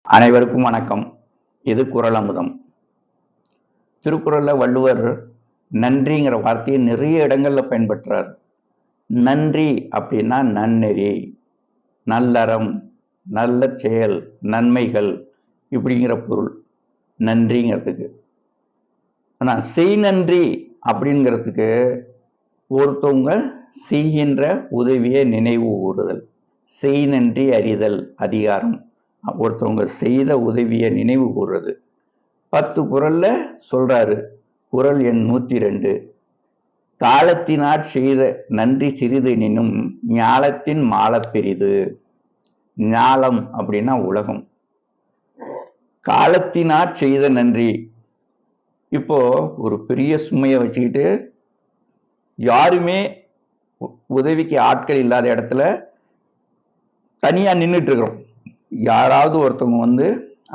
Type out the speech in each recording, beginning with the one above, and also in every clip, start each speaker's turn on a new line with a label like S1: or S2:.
S1: அனைவருக்கும் வணக்கம். இது குறள் அமுதம். திருக்குறள்ல வள்ளுவர் நன்றிங்கிற வார்த்தையை நிறைய இடங்கள்ல பயன்படுத்துறார். நன்றி அப்படின்னா நன்னெறி, நல்லறம், நல்ல செயல், நன்மைகள் இப்படிங்கிற பொருள் நன்றிங்கிறதுக்கு. ஆனா செய் நன்றி அப்படிங்கிறதுக்கு ஒருத்தவங்க செய்கின்ற உதவியை நினைவு கூறுதல். செய் நன்றி அறிதல் அதிகாரம். ஒருத்தவங்க செய்த உதவியை நினைவு கூறுறது 10 குறள்ல சொல்றாரு. குறள் எண் 102. காலத்தினாற் செய்த நன்றி சிறிதெனினும் ஞாலத்தின் மாளப் பெரிது. ஞாலம் அப்படின்னா உலகம். காலத்தினாற் செய்த நன்றி. இப்போ ஒரு பெரிய சுமையை வச்சுக்கிட்டு யாருமே உதவிக்கு ஆட்கள் இல்லாத இடத்துல தனியா நின்றுட்டு இருக்கிறோம். யாராவது ஒருத்தவங்க வந்து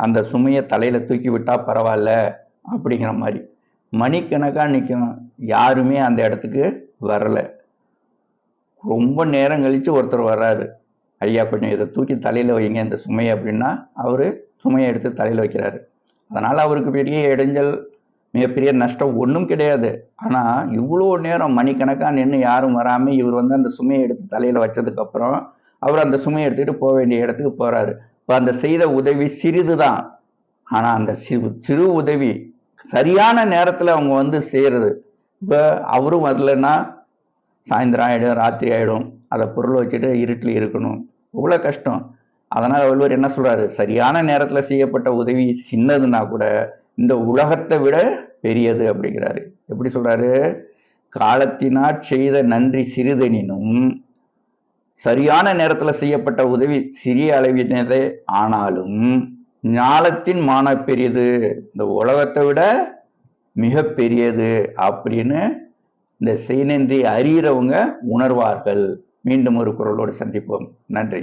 S1: அந்த சுமையை தலையில தூக்கி விட்டா பரவாயில்ல அப்படிங்கிற மாதிரி மணிக்கணக்கா நிற்கணும். யாருமே அந்த இடத்துக்கு வரல. ரொம்ப நேரம் கழிச்சு ஒருத்தர் வர்றாரு. ஐயா கொஞ்சம் இதை தூக்கி தலையில வைங்க இந்த சுமையை அப்படின்னா அவரு சுமையை எடுத்து தலையில வைக்கிறாரு. அதனால அவருக்கு பெரிய இடைஞ்சல், மிகப்பெரிய நஷ்டம் ஒன்றும் கிடையாது. ஆனா இவ்வளோ நேரம் மணிக்கணக்கா நின்று யாரும் வராம இவர் வந்து அந்த சுமையை எடுத்து தலையில வச்சதுக்கு அப்புறம் அவர் அந்த சுமையை எடுத்துட்டு போக வேண்டிய இடத்துக்கு போறாரு. இப்போ அந்த செய்த உதவி சிறிதுதான். ஆனா அந்த சிறு உதவி சரியான நேரத்துல அவங்க வந்து செய்யறது. இப்ப அவரும் வரலன்னா சாயந்தரம் ஆயிடும், ராத்திரி ஆயிடும். அதை பொருள் வச்சுட்டு இருட்டில் இருக்கணும். இவ்வளவு கஷ்டம். அதனால வள்ளுவர் என்ன சொல்றாரு? சரியான நேரத்துல செய்யப்பட்ட உதவி சின்னதுன்னா கூட இந்த உலகத்தை விட பெரியது அப்படிங்கிறாரு. எப்படி சொல்றாரு? காலத்தினாற் செய்த நன்றி சிறிதெனினும், சரியான நேரத்துல செய்யப்பட்ட உதவி சிறிய அளவினதே ஆனாலும் ஞாலத்தின் மான பெரியது, இந்த உலகத்தை விட மிக பெரியது அப்படின்னு இந்த செய்நன்றி அறிகிறவங்க உணர்வார்கள். மீண்டும் ஒரு குறளோடு சந்திப்போம். நன்றி.